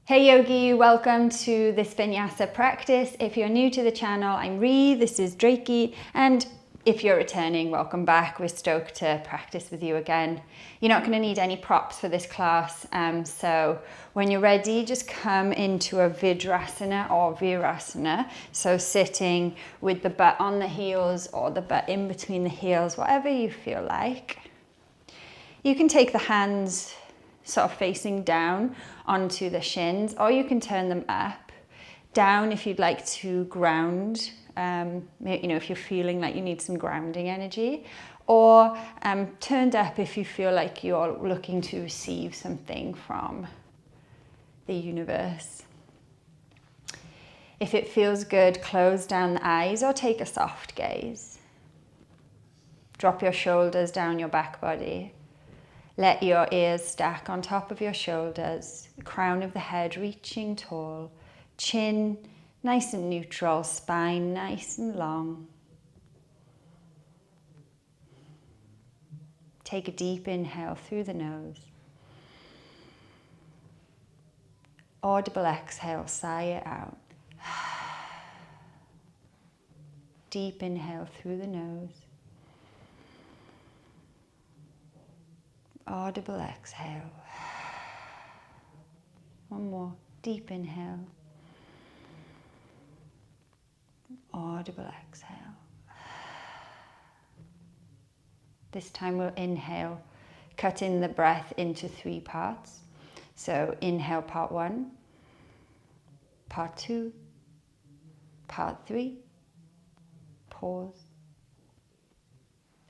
Hey Yogi, welcome to this Vinyasa practice. If you're new to the channel, I'm Rhi, this is Drakey, and if you're returning, welcome back. We're stoked to practice with you again. You're not going to need any props for this class, so when you're ready, just come into a Virasana or Virasana, so sitting with the butt on the heels or the butt in between the heels, whatever you feel like. You can take the hands sort of facing down onto the shins, or you can turn them up, down if you'd like to ground, if you're feeling like you need some grounding energy, or turned up if you feel like you're looking to receive something from the universe. If it feels good, close down the eyes or take a soft gaze. Drop your shoulders down your back body. Let your ears stack on top of your shoulders, the crown of the head reaching tall, chin nice and neutral, spine nice and long. Take a deep inhale through the nose. Audible exhale, sigh it out. Deep inhale through the nose. Audible exhale. One more. Deep inhale. Audible exhale. This time we'll inhale, cutting the breath into 3 parts. So inhale part 1, part 2, part 3, pause.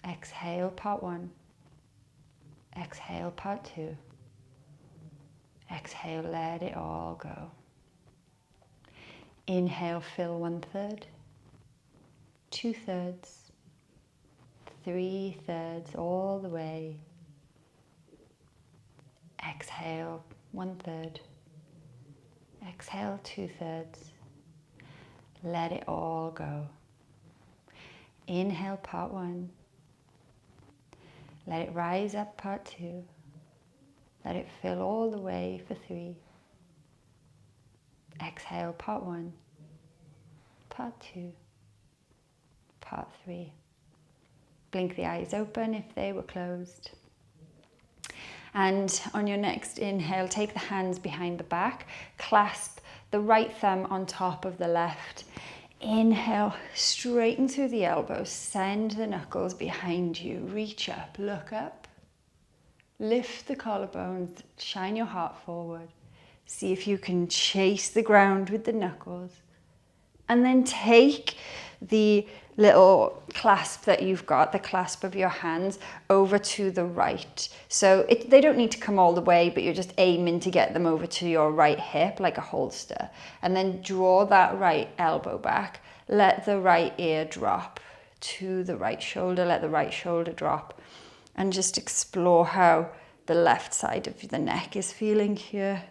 Exhale part 1. Exhale part 2. Exhale, let it all go. Inhale, fill 1/3, 2/3, 3/3, all the way. Exhale, 1/3. Exhale, 2/3. Let it all go. Inhale, part 1. Let it rise up, part 2. Let it fill all the way for 3. Exhale, part 1, part 2, part 3. Blink the eyes open if they were closed. And on your next inhale, take the hands behind the back, clasp the right thumb on top of the left. Inhale, straighten through the elbows, send the knuckles behind you, reach up, look up, lift the collarbones, shine your heart forward. See if you can chase the ground with the knuckles. And then take the little clasp that you've got, the clasp of your hands, over to the right. So they don't need to come all the way, but you're just aiming to get them over to your right hip like a holster. And then draw that right elbow back. Let the right ear drop to the right shoulder. Let the right shoulder drop. And just explore how the left side of the neck is feeling here.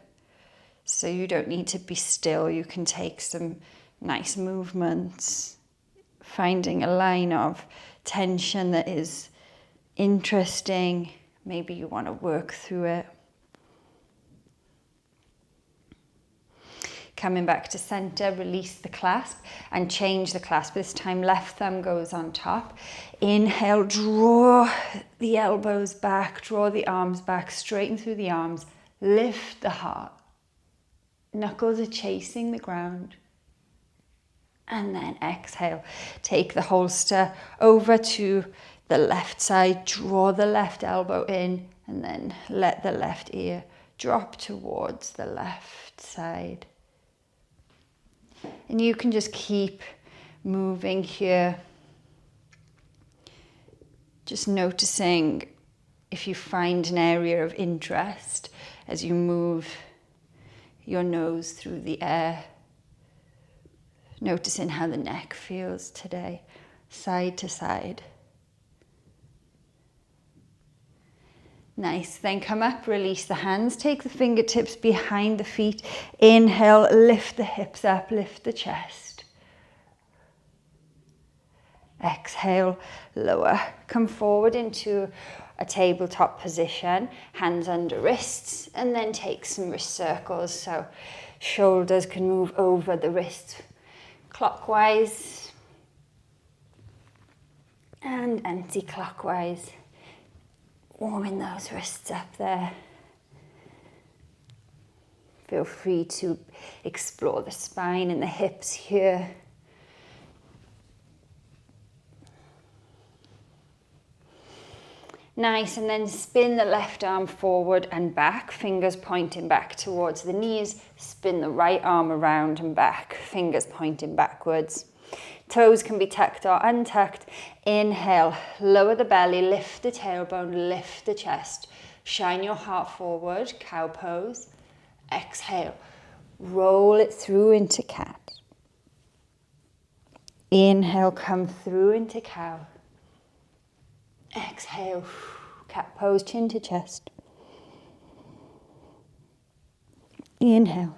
So you don't need to be still. You can take some nice movements, finding a line of tension that is interesting. Maybe you want to work through it. Coming back to center, release the clasp and change the clasp. This time left thumb goes on top. Inhale, draw the elbows back, draw the arms back, straighten through the arms, lift the heart. Knuckles are chasing the ground. And then exhale, take the holster over to the left side, draw the left elbow in, and then let the left ear drop towards the left side. And you can just keep moving here, just noticing if you find an area of interest as you move your nose through the air. Noticing how the neck feels today, side to side. Nice, then come up, release the hands, take the fingertips behind the feet. Inhale, lift the hips up, lift the chest. Exhale, lower. Come forward into a tabletop position, hands under wrists, and then take some wrist circles. So shoulders can move over the wrists clockwise and anti-clockwise. Warming those wrists up there. Feel free to explore the spine and the hips here. Nice, and then spin the left arm forward and back, fingers pointing back towards the knees. Spin the right arm around and back, fingers pointing backwards. Toes can be tucked or untucked. Inhale, lower the belly, lift the tailbone, lift the chest. Shine your heart forward, cow pose. Exhale, roll it through into cat. Inhale, come through into cow. Exhale, cat pose, chin to chest. Inhale,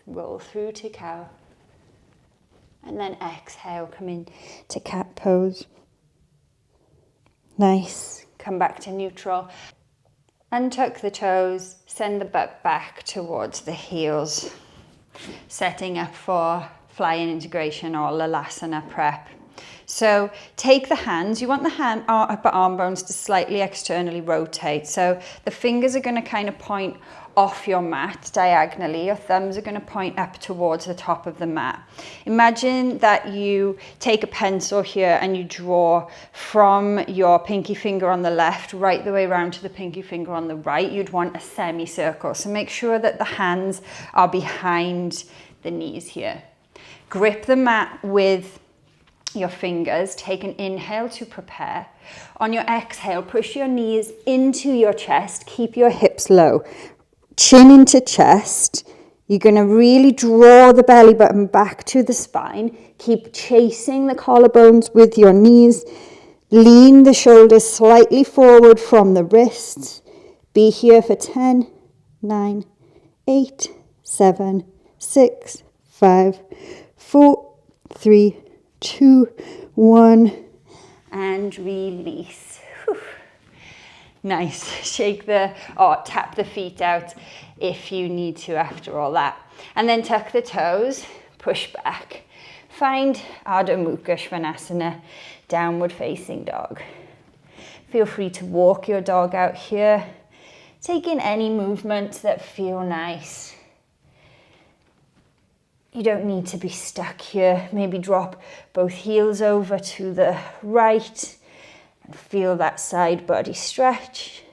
roll through to cow. And then exhale, come in to cat pose. Nice. Come back to neutral. Untuck the toes, send the butt back towards the heels. Setting up for flying integration or Virasana prep. So take the hands, you want the upper arm bones to slightly externally rotate. So the fingers are going to kind of point off your mat diagonally. Your thumbs are going to point up towards the top of the mat. Imagine that you take a pencil here and you draw from your pinky finger on the left right the way around to the pinky finger on the right. You'd want a semicircle. So make sure that the hands are behind the knees here. Grip the mat with your fingers. Take an inhale to prepare. On your exhale, push your knees into your chest. Keep your hips low. Chin into chest. You're going to really draw the belly button back to the spine. Keep chasing the collarbones with your knees. Lean the shoulders slightly forward from the wrists. Be here for 10, 9, 8, 7, 6, 5, 4, 3, 2, 1, and release. Whew. Nice. Shake or tap the feet out if you need to after all that. And then tuck the toes, push back. Find Ardha Mukha Svanasana, downward facing dog. Feel free to walk your dog out here. Take in any movements that feel nice. You don't need to be stuck here. Maybe drop both heels over to the right and feel that side body stretch.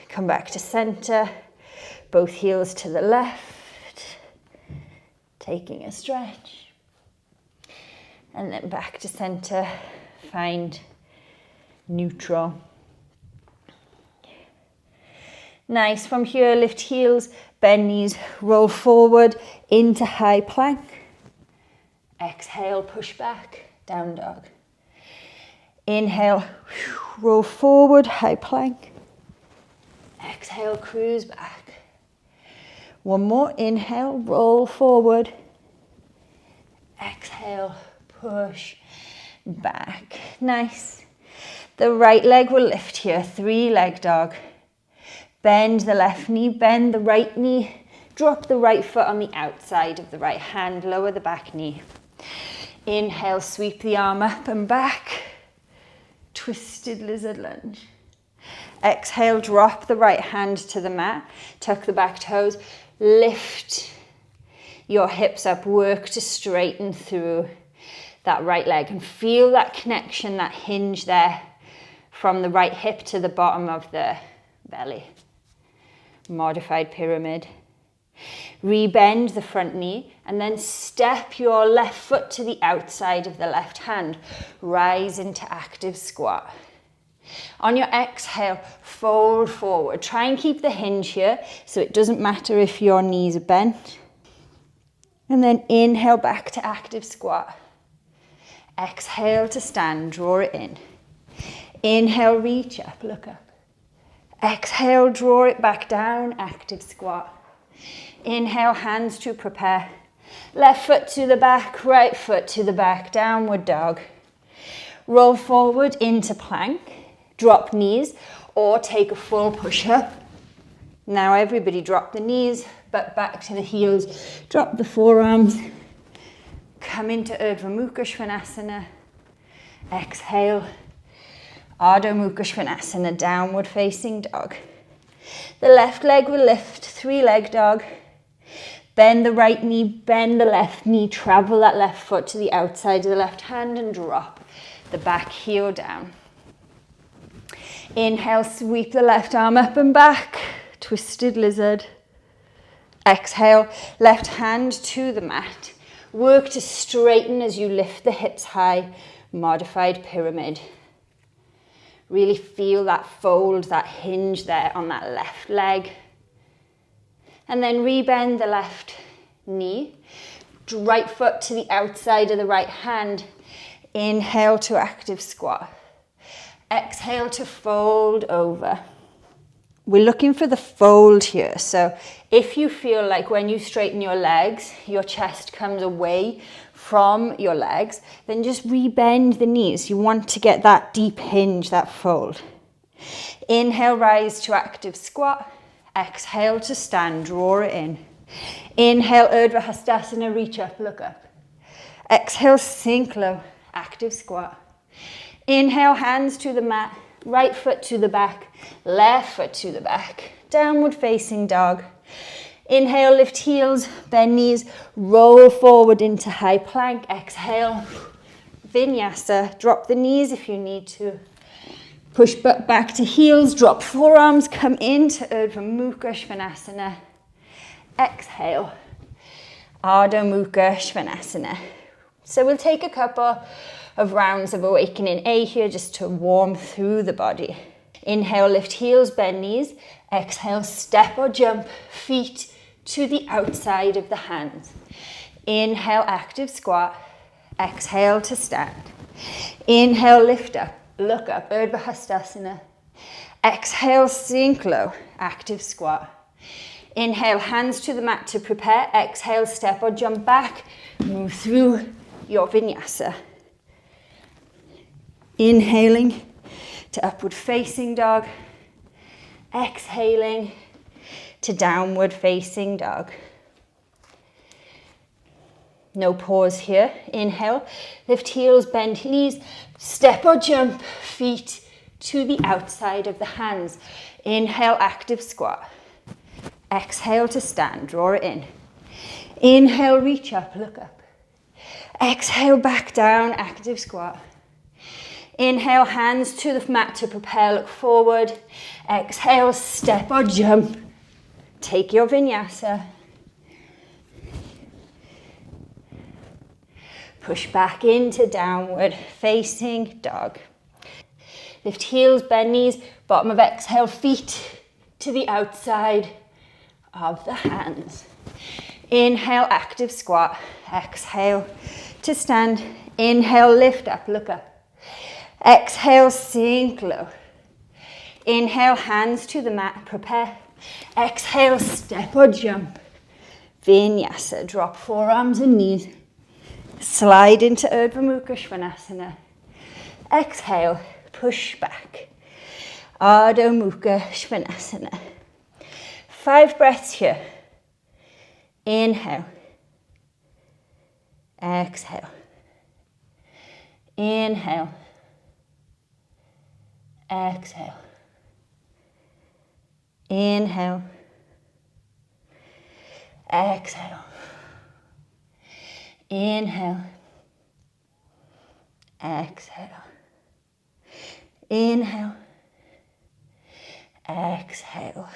Come back to center, both heels to the left, taking a stretch. And then back to center, find neutral. Nice. From here, lift heels, bend knees, roll forward into high plank. Exhale, push back, down dog. Inhale, roll forward, high plank. Exhale, cruise back. One more, inhale, roll forward. Exhale, push back. Nice. The right leg will lift here, 3-leg dog. Bend the left knee, bend the right knee, drop the right foot on the outside of the right hand, lower the back knee. Inhale, sweep the arm up and back, twisted lizard lunge. Exhale, drop the right hand to the mat, tuck the back toes, lift your hips up, work to straighten through that right leg and feel that connection, that hinge there from the right hip to the bottom of the belly. Modified pyramid. Rebend the front knee and then step your left foot to the outside of the left hand. Rise into active squat. On your exhale, fold forward. Try and keep the hinge here so it doesn't matter if your knees are bent. And then inhale back to active squat. Exhale to stand, draw it in. Inhale, reach up, look up. Exhale, draw it back down, active squat. Inhale, hands to prepare. Left foot to the back, right foot to the back, downward dog. Roll forward into plank. drop knees or take a full push-up. Now everybody drop the knees, but back to the heels. Drop the forearms. Come into Urdhva Mukha Svanasana. Exhale. Adho Mukha Svanasana, downward facing dog. The left leg will lift, 3-leg dog. Bend the right knee, bend the left knee, travel that left foot to the outside of the left hand and drop the back heel down. Inhale, sweep the left arm up and back, twisted lizard. Exhale, left hand to the mat. Work to straighten as you lift the hips high, modified pyramid. Really feel that fold, that hinge there on that left leg. And then rebend the left knee. Right foot to the outside of the right hand. Inhale to active squat. Exhale to fold over. We're looking for the fold here. So if you feel like when you straighten your legs, your chest comes away from your legs, then just rebend the knees. You want to get that deep hinge, that fold. Inhale, rise to active squat. Exhale to stand, draw it in. Inhale, Urdhva Hastasana, reach up, look up. Exhale, sink low, active squat. Inhale, hands to the mat, right foot to the back, left foot to the back. Downward facing dog. Inhale, lift heels, bend knees, roll forward into high plank. Exhale, Vinyasa, drop the knees if you need to. Push butt back to heels, drop forearms, come into Urdhva Mukha Svanasana. Exhale, Adho Mukha Svanasana. So we'll take a couple of rounds of awakening A here just to warm through the body. Inhale, lift heels, bend knees. Exhale, step or jump, feet to the outside of the hands. Inhale, active squat. Exhale to stand. Inhale, lift up. Look up, Urdhva Hastasana. Exhale, sink low, active squat. Inhale, hands to the mat to prepare. Exhale, step or jump back. Move through your Vinyasa. Inhaling to upward facing dog. Exhaling to downward facing dog. No pause here. Inhale, lift heels, bend knees, step or jump, feet to the outside of the hands. Inhale, active squat. Exhale to stand, draw it in. Inhale, reach up, look up. Exhale, back down, active squat. Inhale, hands to the mat to prepare, look forward. Exhale, step or jump. Take your Vinyasa. Push back into downward facing dog. Lift heels, bend knees, bottom of exhale, feet to the outside of the hands. Inhale, active squat. Exhale to stand. Inhale, lift up, look up. Exhale, sink low. Inhale, hands to the mat, prepare. Exhale, step or jump. Vinyasa, drop forearms and knees. Slide into Urdhva Mukha Svanasana. Exhale, push back. Adho Mukha Svanasana. 5 breaths here. Inhale. Exhale. Inhale. Exhale. Inhale. Exhale. Inhale. Exhale. Inhale. Exhale.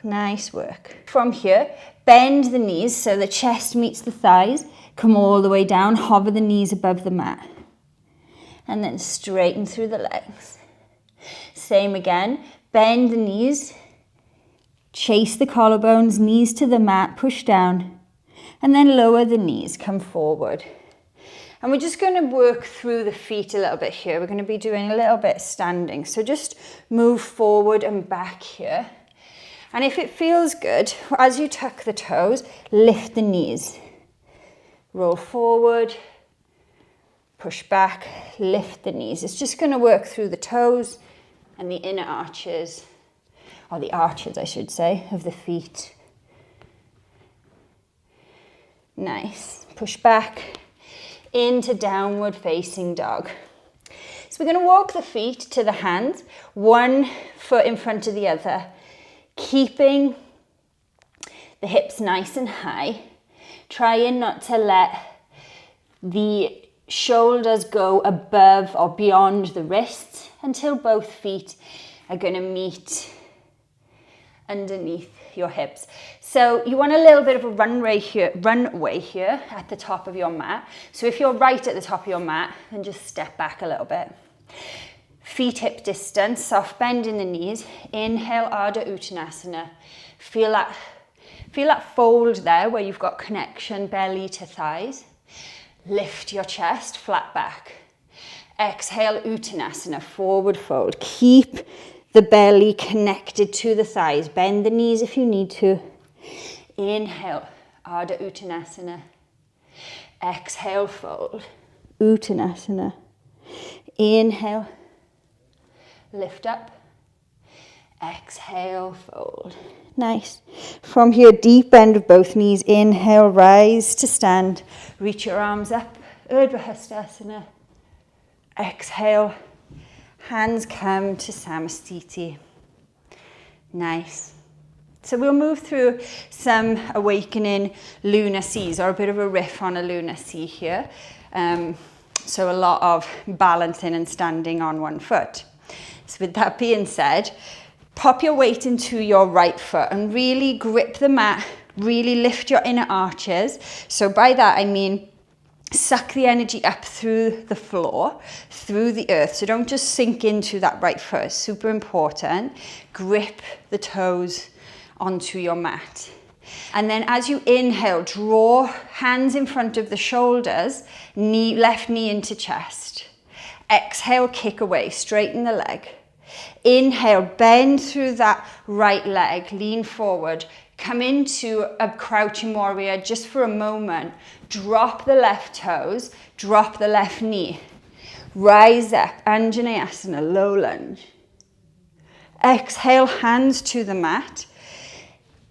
Nice work. From here, bend the knees so the chest meets the thighs. Come all the way down, hover the knees above the mat. And then straighten through the legs. Same again, bend the knees. Chase the collarbones, knees to the mat, push down. And then lower the knees, come forward. And we're just going to work through the feet a little bit here. We're going to be doing a little bit standing. So just move forward and back here. And if it feels good, as you tuck the toes, lift the knees. Roll forward, push back, lift the knees. It's just going to work through the toes and the inner arches, or the arches I should say, of the feet. Nice. Push back into downward facing dog. So we're going to walk the feet to the hands, one foot in front of the other, keeping the hips nice and high, trying not to let the shoulders go above or beyond the wrists until both feet are going to meet underneath your hips. So you want a little bit of a runway here at the top of your mat. So if you're right at the top of your mat, then just step back a little bit. Feet hip distance, soft bend in the knees. Inhale, Ardha Uttanasana. Feel that fold there where you've got connection belly to thighs. Lift your chest, flat back. Exhale, Uttanasana, forward fold. Keep the belly connected to the thighs. Bend the knees if you need to. Inhale, Ardha Uttanasana. Exhale, fold. Uttanasana. Inhale, lift up. Exhale, fold. Nice. From here, deep bend of both knees. Inhale, rise to stand. Reach your arms up. Urdhva Hastasana. Exhale. Hands come to Samastiti. Nice. So we'll move through some awakening lunar seas, or a bit of a riff on a lunar sea here. So a lot of balancing and standing on one foot. So with that being said, pop your weight into your right foot and really grip the mat, really lift your inner arches. So by that I mean suck the energy up through the floor, through the earth. So don't just sink into that right foot, it's super important. Grip the toes onto your mat. And then as you inhale, draw hands in front of the shoulders, left knee into chest. Exhale, kick away, straighten the leg. Inhale, bend through that right leg, lean forward, come into a crouching warrior just for a moment. Drop the left toes, drop the left knee. Rise up, Anjaneyasana, low lunge. Exhale, hands to the mat.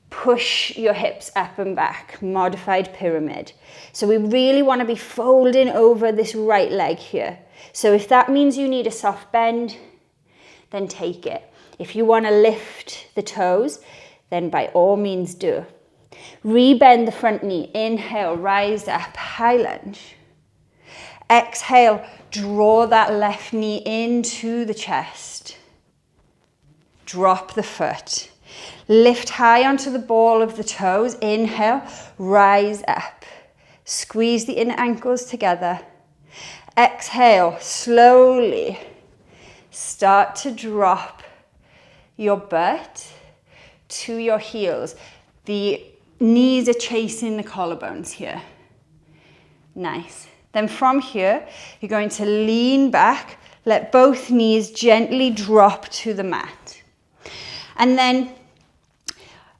Push your hips up and back, modified pyramid. So we really want to be folding over this right leg here. So if that means you need a soft bend, then take it. If you want to lift the toes, then by all means do. Rebend the front knee. Inhale, rise up, high lunge. Exhale, draw that left knee into the chest. Drop the foot. Lift high onto the ball of the toes. Inhale, rise up. Squeeze the inner ankles together. Exhale, slowly start to drop your butt to your heels. The knees are chasing the collarbones here. Nice. Then from here, you're going to lean back, let both knees gently drop to the mat. And then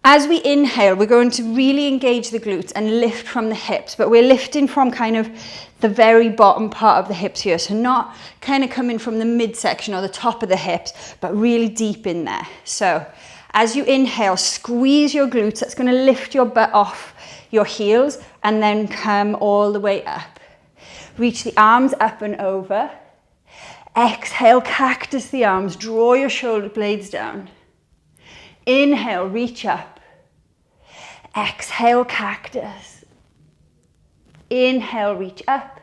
as we inhale, we're going to really engage the glutes and lift from the hips, but we're lifting from kind of the very bottom part of the hips here. So not kind of coming from the midsection or the top of the hips, but really deep in there. So as you inhale, squeeze your glutes. That's going to lift your butt off your heels and then come all the way up. Reach the arms up and over. Exhale, cactus the arms. Draw your shoulder blades down. Inhale, reach up. Exhale, cactus. Inhale, reach up.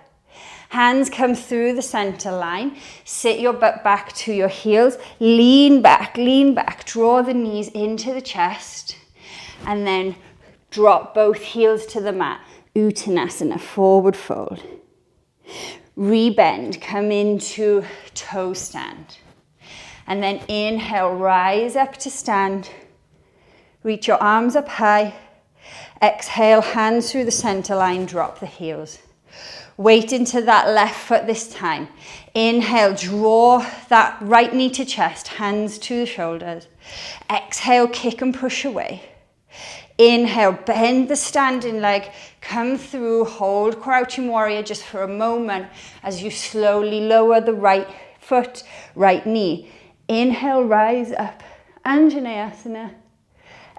Hands come through the center line. Sit your butt back to your heels. Lean back, draw the knees into the chest. And then drop both heels to the mat. Uttanasana, forward fold. Rebend, come into toe stand. And then inhale, rise up to stand. Reach your arms up high. Exhale, hands through the center line, drop the heels. Weight into that left foot this time. Inhale, draw that right knee to chest, hands to the shoulders. Exhale, kick and push away. Inhale, bend the standing leg, come through, hold crouching warrior just for a moment as you slowly lower the right foot, right knee. Inhale, rise up, Anjaneyasana.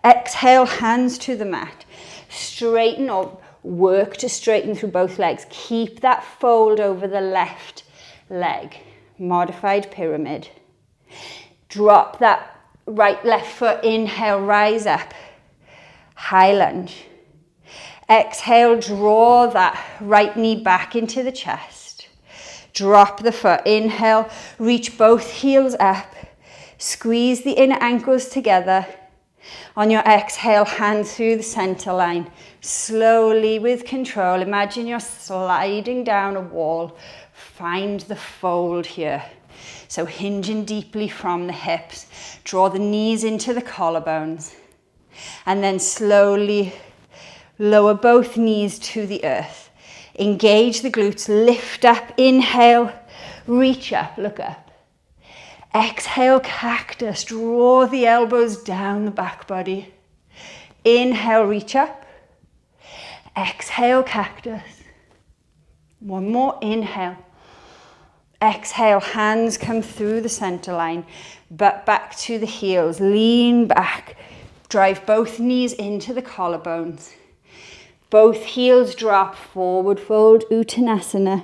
Exhale, hands to the mat. Straighten up, work to straighten through both legs. Keep that fold over the left leg. Modified pyramid. Drop that left foot, inhale, rise up. High lunge. Exhale, draw that right knee back into the chest. Drop the foot, inhale, reach both heels up. Squeeze the inner ankles together. On your exhale, hands through the center line. Slowly, with control, imagine you're sliding down a wall. Find the fold here. So hinging deeply from the hips. Draw the knees into the collarbones. And then slowly lower both knees to the earth. Engage the glutes, lift up, inhale, reach up, look up. Exhale, cactus, draw the elbows down the back body. Inhale, reach up. Exhale, cactus. One more, inhale. Exhale, hands come through the center line, but back to the heels, lean back. Drive both knees into the collarbones. Both heels drop, forward fold, Uttanasana.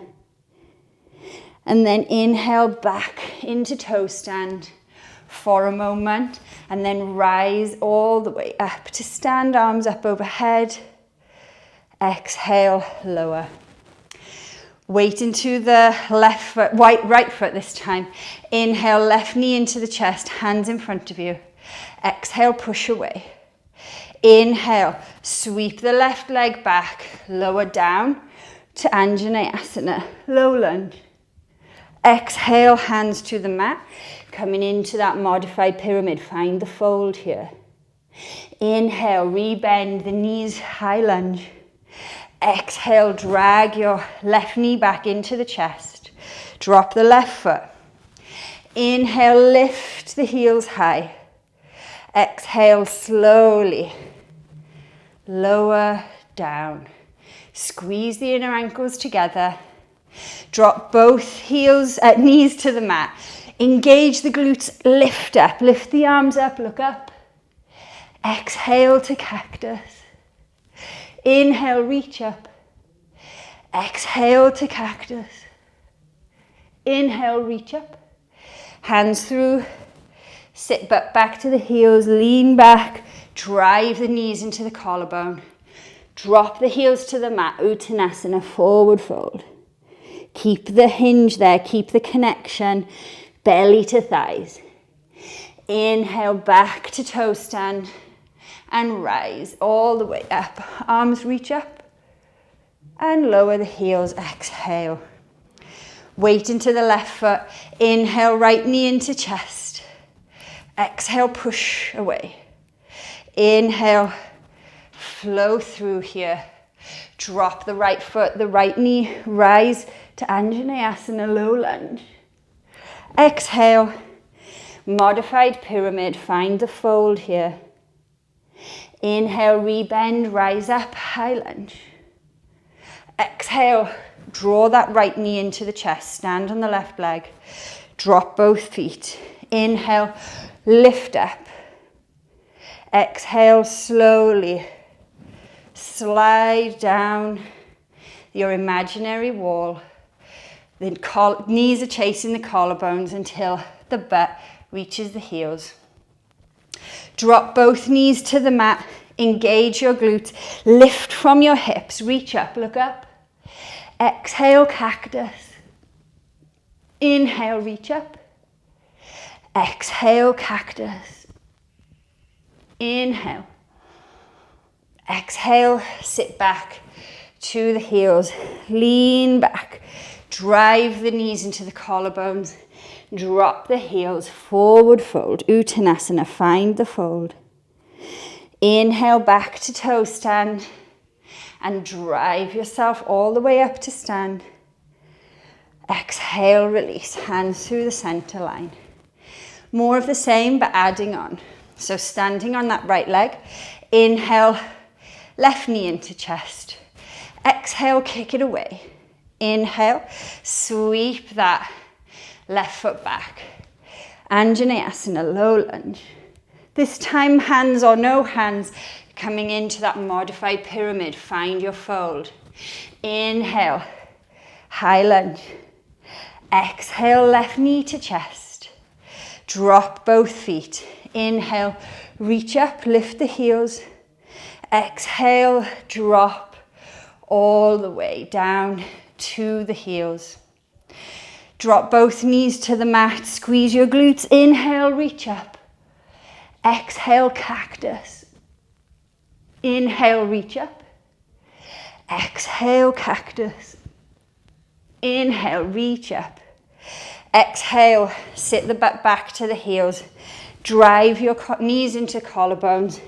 And then inhale back into toe stand for a moment. And then rise all the way up to stand, arms up overhead. Exhale, lower. Weight into the left foot, right foot this time. Inhale, left knee into the chest, hands in front of you. Exhale, push away. Inhale, sweep the left leg back, lower down to Anjaneyasana, low lunge. Exhale, hands to the mat, coming into that modified pyramid. Find the fold here. Inhale, rebend the knees, high lunge. Exhale, drag your left knee back into the chest. Drop the left foot. Inhale, lift the heels high. Exhale, slowly lower down. Squeeze the inner ankles together. Drop both knees to the mat. Engage the glutes, lift up. Lift the arms up, look up. Exhale to cactus. Inhale, reach up. Exhale to cactus. Inhale, reach up. Hands through. Sit back to the heels, lean back. Drive the knees into the collarbone. Drop the heels to the mat, Uttanasana, forward fold. Keep the hinge there, keep the connection, belly to thighs. Inhale, back to toe stand and rise all the way up. Arms reach up and lower the heels, exhale. Weight into the left foot. Inhale, right knee into chest. Exhale, push away. Inhale, flow through here. Drop the right foot, the right knee, rise to Anjaneyasana, low lunge. Exhale, modified pyramid, find the fold here. Inhale, rebend, rise up, high lunge. Exhale, draw that right knee into the chest, stand on the left leg. Drop both feet. Inhale, lift up. Exhale, slowly slide down your imaginary wall. The knees are chasing the collarbones until the butt reaches the heels. Drop both knees to the mat. Engage your glutes. Lift from your hips. Reach up, look up. Exhale, cactus. Inhale, reach up. Exhale, cactus. Inhale. Exhale, sit back to the heels. Lean back. Drive the knees into the collarbones. Drop the heels, forward fold. Uttanasana, find the fold. Inhale, back to toe stand. And drive yourself all the way up to stand. Exhale, release. Hands through the center line. More of the same, but adding on. So standing on that right leg. Inhale, left knee into chest. Exhale, kick it away. Inhale, sweep that left foot back. Anjaneyasana, low lunge. This time, hands or no hands, coming into that modified pyramid. Find your fold. Inhale, high lunge. Exhale, left knee to chest. Drop both feet. Inhale, reach up, lift the heels. Exhale, drop all the way down to the heels. Drop both knees to the mat, squeeze your glutes. Inhale, reach up. Exhale, cactus. Inhale, reach up. Exhale, cactus. Inhale, reach up. Exhale, sit the butt back to the heels. Drive your knees into collarbones.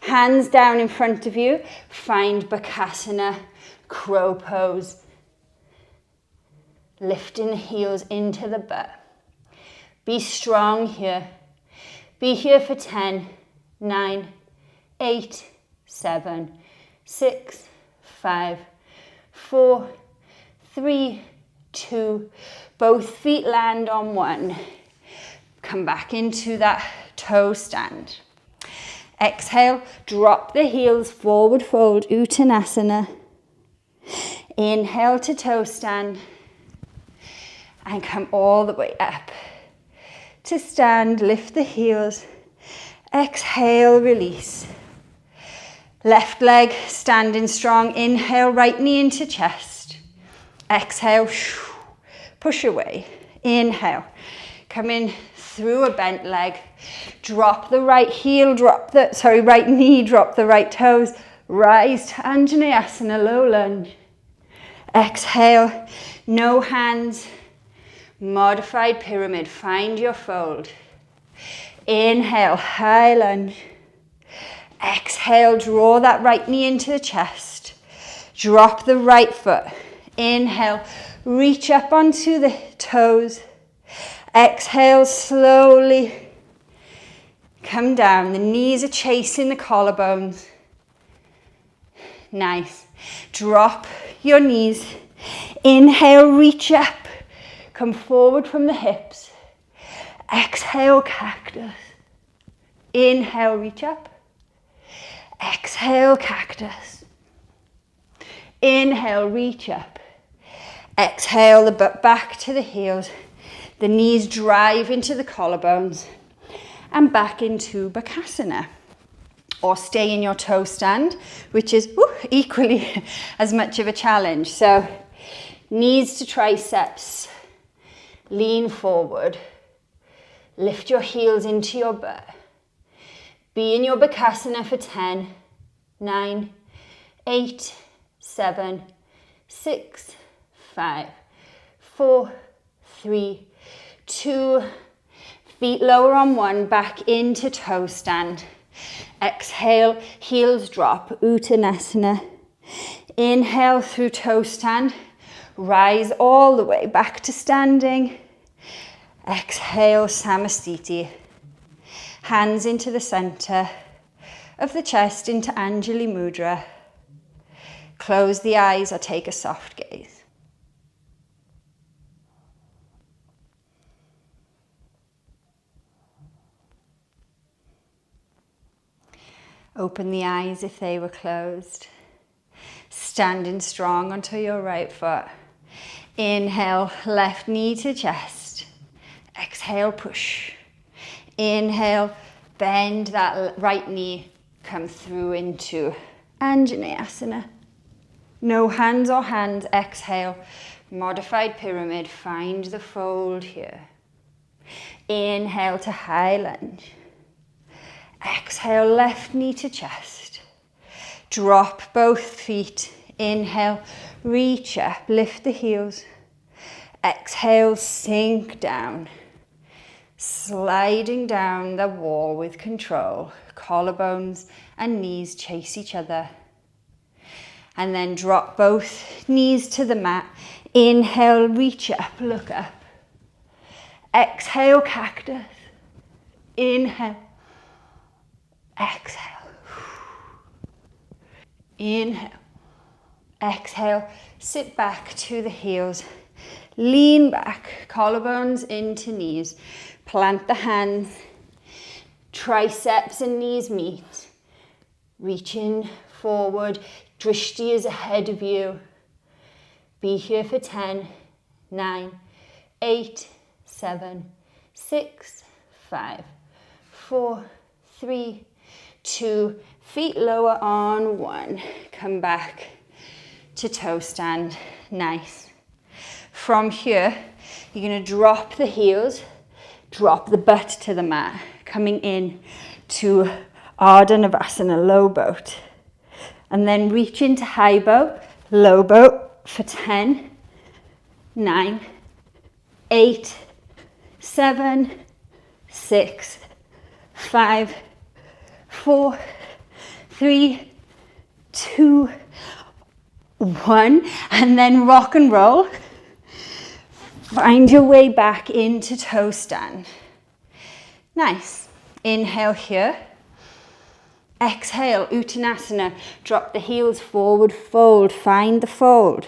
Hands down in front of you. Find Bakasana, crow pose. Lifting the heels into the butt. Be strong here. Be here for 10, 9, 8, 7, 6, 5, 4, 3, 2. Both feet land on one. Come back into that toe stand. Exhale, drop the heels, forward fold, Uttanasana. Inhale to toe stand. And come all the way up to stand, lift the heels. Exhale, release. Left leg standing strong. Inhale, right knee into chest. Exhale, push away. Inhale, come in through a bent leg. Drop the right heel, right knee, drop the right toes. Rise to Anjaneyasana, low lunge. Exhale, no hands. Modified pyramid, find your fold. Inhale, high lunge. Exhale, draw that right knee into the chest. Drop the right foot. Inhale, reach up onto the toes. Exhale, slowly come down. The knees are chasing the collarbones. Nice. Drop your knees. Inhale, reach up. Come forward from the hips. Exhale, cactus. Inhale, reach up. Exhale, cactus. Inhale, reach up. Exhale, the butt back to the heels. The knees drive into the collarbones. And back into Bakasana. Or stay in your toe stand, which is equally as much of a challenge. So, knees to triceps. Lean forward. Lift your heels into your butt. Be in your Bakasana for 10, 9, 8, 7, 6, 5, 4, 3, 2. Feet lower on one, back into toe stand. Exhale, heels drop, Uttanasana. Inhale through toe stand. Rise all the way back to standing. Exhale, Samastiti. Hands into the center of the chest, into Anjali Mudra. Close the eyes or take a soft gaze. Open the eyes if they were closed. Standing strong onto your right foot. Inhale, left knee to chest. Exhale, push. Inhale, bend that right knee. Come through into Anjaneyasana. No hands or hands. Exhale, modified pyramid. Find the fold here. Inhale to high lunge. Exhale, left knee to chest. Drop both feet. Inhale, reach up, lift the heels. Exhale, sink down. Sliding down the wall with control. Collarbones and knees chase each other. And then drop both knees to the mat. Inhale, reach up, look up. Exhale, cactus. Inhale. Exhale. Inhale. Exhale. Sit back to the heels. Lean back, collarbones into knees. Plant the hands, triceps and knees meet. Reaching forward, drishti is ahead of you. Be here for 10, 9, 8, 7, 6, 5, 4, 3, 2, feet lower on 1. Come back to toe stand, nice. From here, you're going to drop the heels, drop the butt to the mat, coming in to Ardha Navasana, low boat. And then reach into high boat, low boat for 10, 9, 8, 7, 6, 5, 4, 3, 2, 1. And then rock and roll. Find your way back into toe stand. Nice. Inhale here. Exhale, Uttanasana. Drop the heels forward, fold. Find the fold.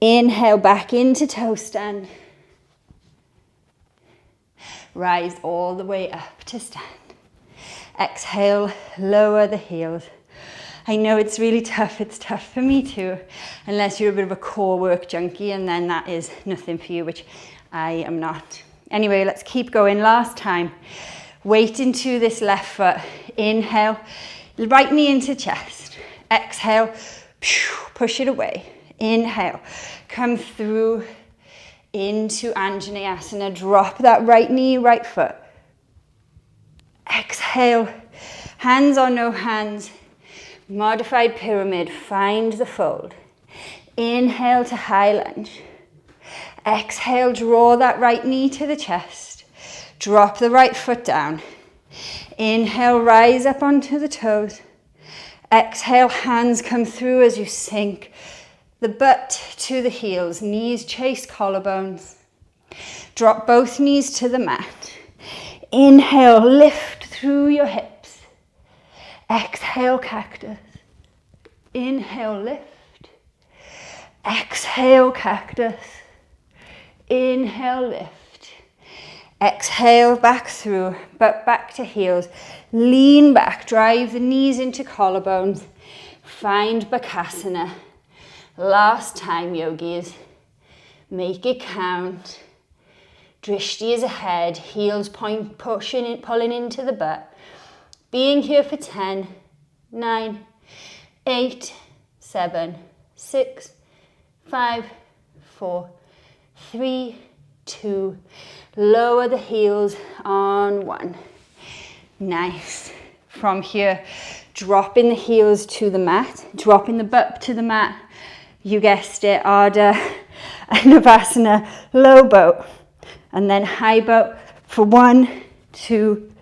Inhale back into toe stand. Rise all the way up to stand. Exhale, lower the heels. I know it's really tough. It's tough for me too, unless you're a bit of a core work junkie, and then that is nothing for you, which I am not. Anyway, let's keep going. Last time. Weight into this left foot. Inhale, right knee into chest. Exhale, push it away. Inhale, come through into Anjaneyasana. Drop that right knee, right foot. Exhale, hands or no hands. Modified pyramid, find the fold. Inhale to high lunge. Exhale, draw that right knee to the chest. Drop the right foot down. Inhale, rise up onto the toes. Exhale, hands come through as you sink the butt to the heels. Knees chase collarbones. Drop both knees to the mat. Inhale, lift through your hips. Exhale, cactus. Inhale, lift. Exhale, cactus. Inhale, lift. Exhale, back through, but back to heels. Lean back, drive the knees into collarbones. Find Bakasana. Last time, yogis. Make it count. Drishti is ahead, heels point, pushing, pulling into the butt. Being here for 10, 9, 8, 7, 6, 5, 4, 3, 2. Lower the heels on 1. Nice. From here, dropping the heels to the mat, dropping the butt to the mat. You guessed it, Ardha Navasana, low boat. And then high boat for 1, 2,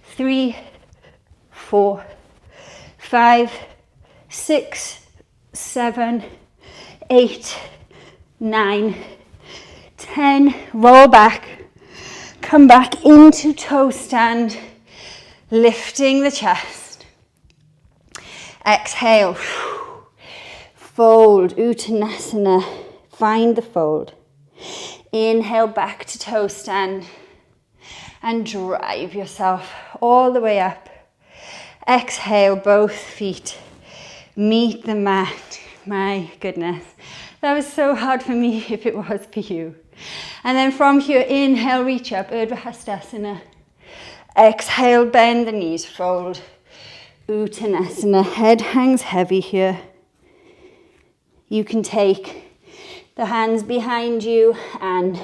3, 4, 5, 6, 7, 8, 9, 10. Roll back. Come back into toe stand, lifting the chest. Exhale. Fold, Uttanasana. Find the fold. Inhale back to toe stand and drive yourself all the way up. Exhale, both feet meet the mat. My goodness, that was so hard for me if it was for you. And then from here, inhale, reach up, Urdhva Hastasana. Exhale, bend the knees, fold. Uttanasana, head hangs heavy here. You can take the hands behind you and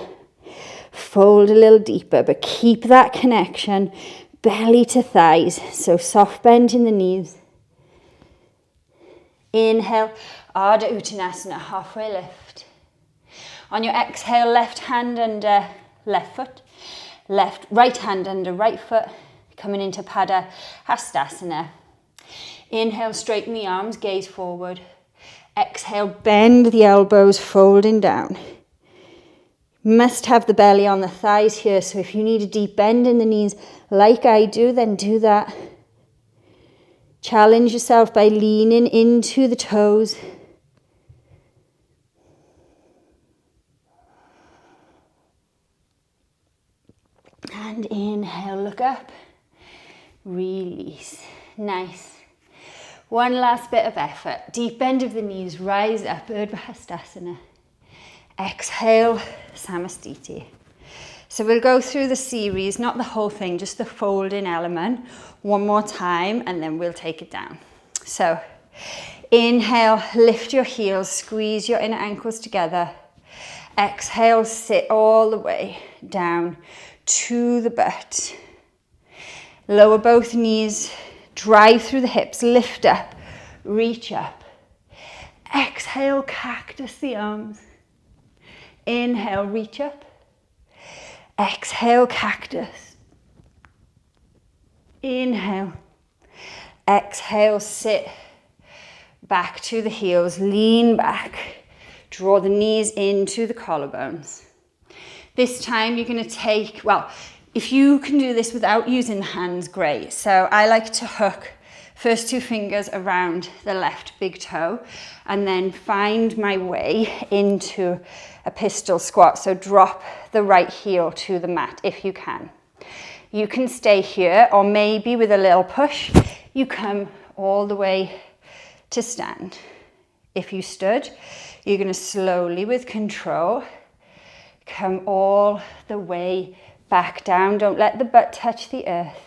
fold a little deeper, but keep that connection, belly to thighs, so soft bend in the knees. Inhale, Ardha Uttanasana, halfway lift. On your exhale, left hand under left foot, right hand under right foot, coming into Pada Hastasana. Inhale, straighten the arms, gaze forward. Exhale, bend the elbows, folding down. Must have the belly on the thighs here, so if you need a deep bend in the knees like I do, then do that. Challenge yourself by leaning into the toes. And inhale, look up. Release. Nice. One last bit of effort. Deep bend of the knees, rise up, Urdhva Hastasana. Exhale, Samastiti. So we'll go through the series, not the whole thing, just the folding element, one more time, and then we'll take it down. So inhale, lift your heels, squeeze your inner ankles together. Exhale, sit all the way down to the butt. Lower both knees, drive through the hips, lift up, reach up. Exhale, cactus the arms. Inhale, reach up. Exhale, cactus. Inhale. Exhale, sit back to the heels, lean back. Draw the knees into the collarbones. This time you're going to take, well, if you can do this without using the hands, great. So I like to hook first two fingers around the left big toe and then find my way into a pistol squat. So drop the right heel to the mat if you can. You can stay here, or maybe with a little push, you come all the way to stand. If you stood, you're going to slowly, with control, come all the way back down. Don't let the butt touch the earth.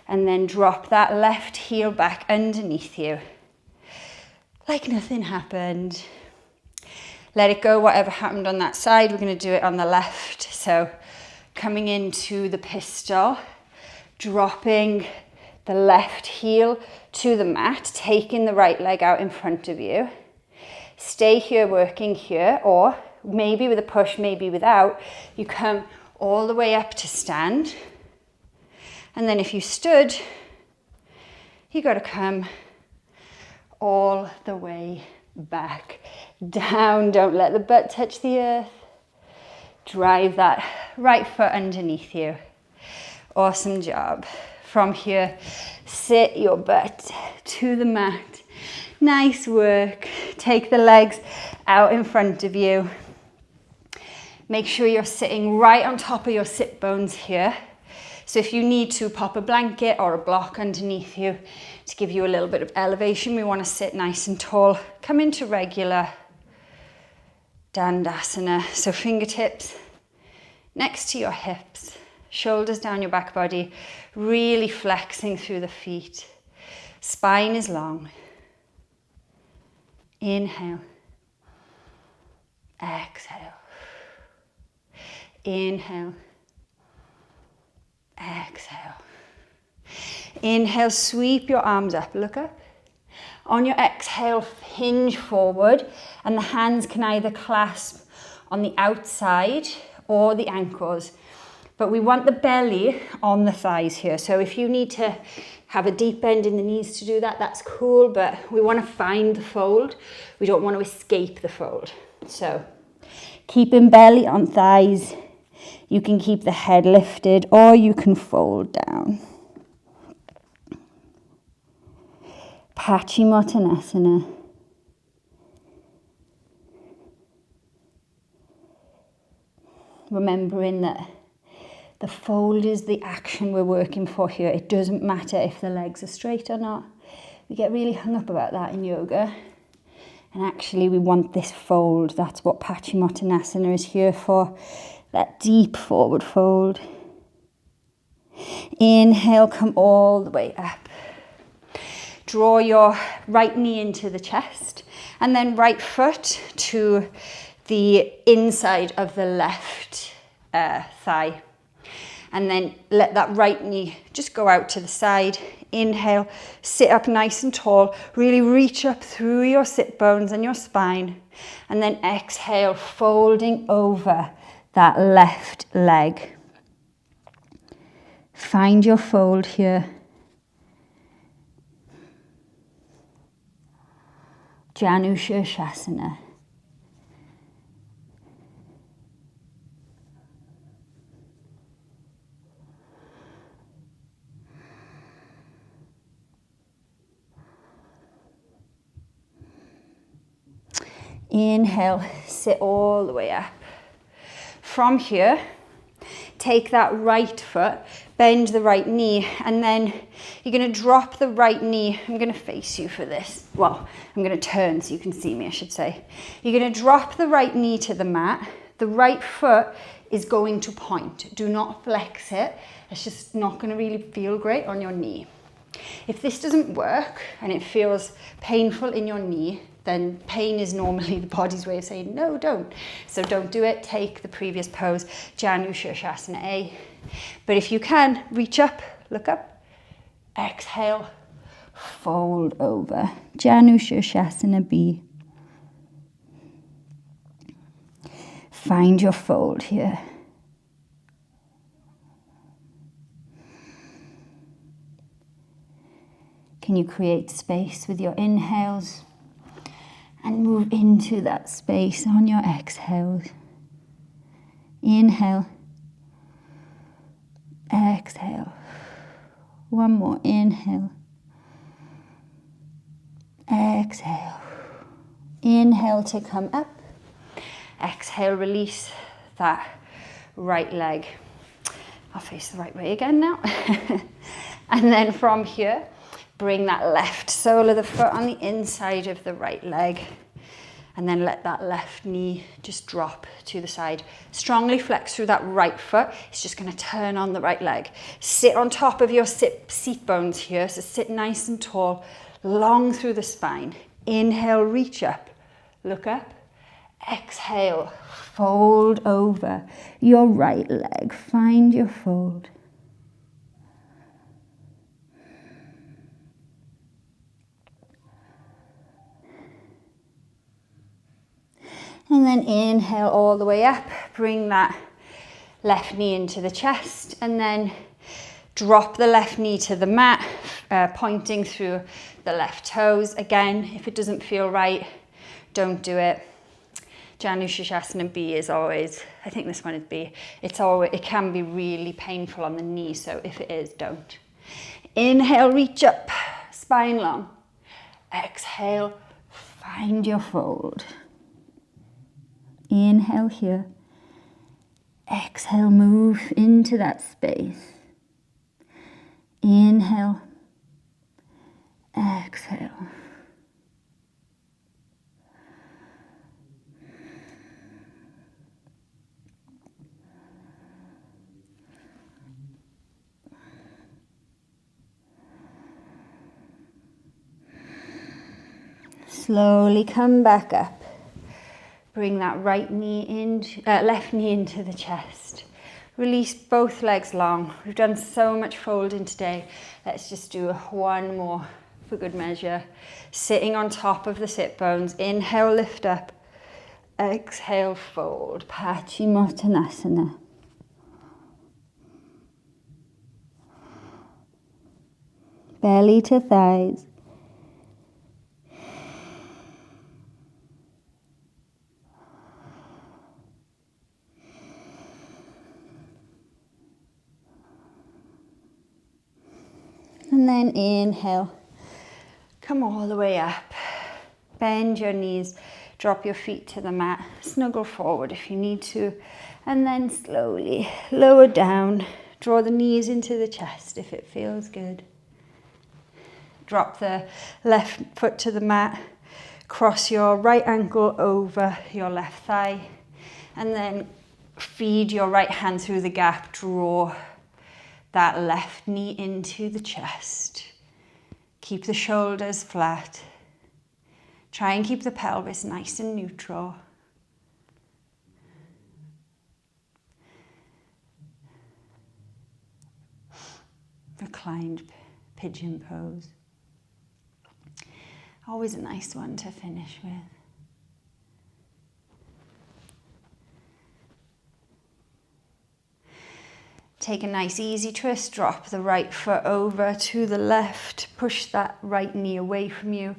And then drop that left heel back underneath you. Like nothing happened. Let it go, whatever happened on that side, we're going to do it on the left. So coming into the pistol, dropping the left heel to the mat, taking the right leg out in front of you. Stay here, working here, or maybe with a push, maybe without, you come all the way up to stand. And then if you stood, you got to come all the way back down. Don't let the butt touch the earth. Drive that right foot underneath you. Awesome job. From here, sit your butt to the mat. Nice work. Take the legs out in front of you. Make sure you're sitting right on top of your sit bones here. So if you need to, pop a blanket or a block underneath you to give you a little bit of elevation. We want to sit nice and tall. Come into regular Dandasana. So fingertips next to your hips, shoulders down your back body, really flexing through the feet. Spine is long. Inhale. Exhale. Inhale. Exhale. Inhale, sweep your arms up, look up. On your exhale, hinge forward, and the hands can either clasp on the outside or the ankles. But we want the belly on the thighs here. So if you need to have a deep bend in the knees to do that, that's cool, but we want to find the fold. We don't want to escape the fold. So keeping belly on thighs. You can keep the head lifted or you can fold down. Uttanasana. Remembering that the fold is the action we're working for here. It doesn't matter if the legs are straight or not. We get really hung up about that in yoga. And actually we want this fold. That's what Uttanasana is here for. That deep forward fold. Inhale, come all the way up. Draw your right knee into the chest and then right foot to the inside of the left thigh. And then let that right knee just go out to the side. Inhale, sit up nice and tall. Really reach up through your sit bones and your spine. And then exhale, folding over that left leg. Find your fold here. Janushirshasana. Inhale, sit all the way up. From here, take that right foot, bend the right knee, and then you're going to drop the right knee. I'm going to face you for this. Well, I'm going to turn so you can see me, I should say. You're going to drop the right knee to the mat. The right foot is going to point. Do not flex it. It's just not going to really feel great on your knee. If this doesn't work and it feels painful in your knee, then pain is normally the body's way of saying, no, don't. So don't do it. Take the previous pose, Janu Shirshasana A. But if you can, reach up, look up, exhale, fold over, Janu Shirshasana B. Find your fold here. Can you create space with your inhales and move into that space on your exhales? Inhale, exhale. One more, inhale, exhale. Inhale to come up. Exhale, release that right leg. I'll face the right way again now. And then from here, bring that left sole of the foot on the inside of the right leg. And then let that left knee just drop to the side. Strongly flex through that right foot. It's just going to turn on the right leg. Sit on top of your seat bones here. So sit nice and tall, long through the spine. Inhale, reach up, look up. Exhale, fold over your right leg. Find your fold. And then inhale all the way up. Bring that left knee into the chest and then drop the left knee to the mat, pointing through the left toes. Again, if it doesn't feel right, don't do it. Janu Shirshasana B is always, I think this one is B, it can be really painful on the knee, so if it is, don't. Inhale, reach up, spine long. Exhale, find your fold. Inhale here. Exhale, move into that space. Inhale, exhale. Slowly come back up. Bring that right knee in, left knee into the chest. Release both legs long. We've done so much folding today. Let's just do one more for good measure. Sitting on top of the sit bones. Inhale, lift up. Exhale, fold. Paschimottanasana. Belly to thighs. And then inhale, come all the way up, bend your knees, drop your feet to the mat, snuggle forward if you need to, and then slowly lower down, draw the knees into the chest if it feels good. Drop the left foot to the mat, cross your right ankle over your left thigh, and then feed your right hand through the gap, draw that left knee into the chest. Keep the shoulders flat. Try and keep the pelvis nice and neutral. Reclined pigeon pose. Always a nice one to finish with. Take a nice easy twist, drop the right foot over to the left, push that right knee away from you,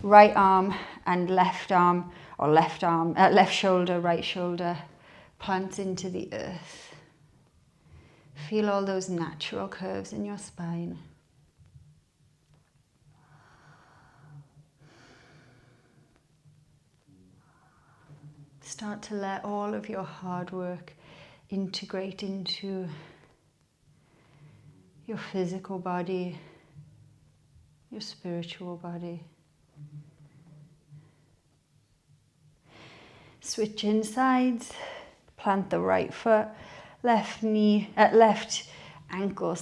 right arm and left arm, or left shoulder, right shoulder, plant into the earth. Feel all those natural curves in your spine. Start to let all of your hard work integrate into your physical body, your spiritual body. Switch in sides, plant the right foot, left ankle,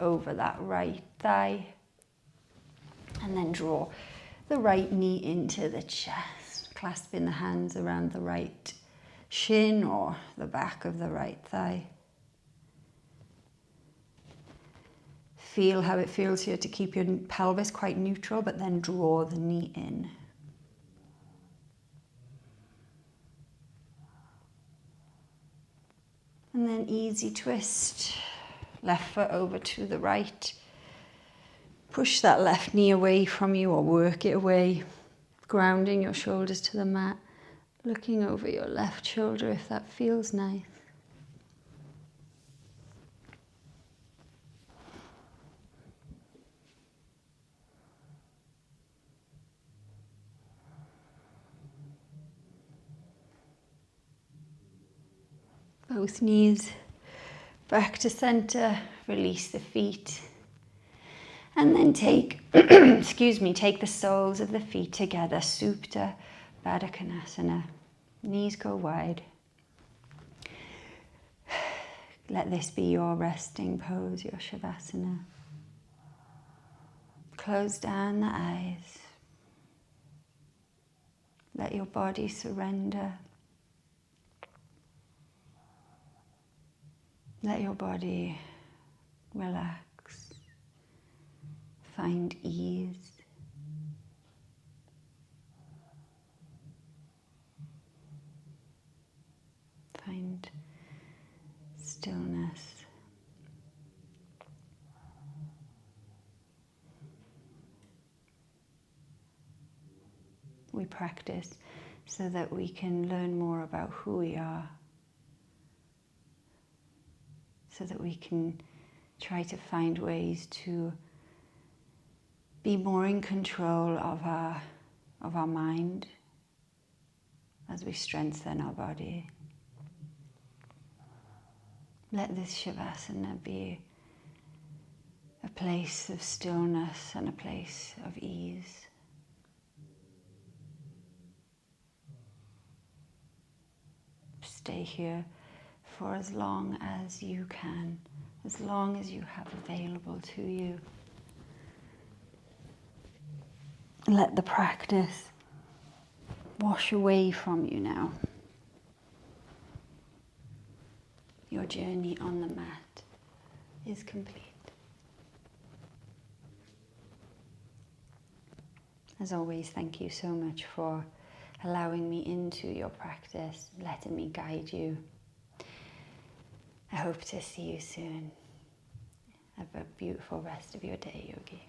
over that right thigh. And then draw the right knee into the chest, clasping the hands around the right shin or the back of the right thigh. Feel how it feels here to keep your pelvis quite neutral, but then draw the knee in. And then easy twist, left foot over to the right. Push that left knee away from you or work it away, grounding your shoulders to the mat, looking over your left shoulder if that feels nice. Both knees back to center, release the feet. And then take, take the soles of the feet together, Supta Bakasana. Knees go wide. Let this be your resting pose, your Shavasana. Close down the eyes. Let your body surrender. Let your body relax. Find ease. Find stillness. We practice so that we can learn more about who we are, so that we can try to find ways to be more in control of our mind as we strengthen our body. Let this Shavasana be a place of stillness and a place of ease. Stay here for as long as you can, as long as you have available to you. Let the practice wash away from you now. Your journey on the mat is complete. As always, thank you so much for allowing me into your practice, letting me guide you. I hope to see you soon. Have a beautiful rest of your day, Yogi.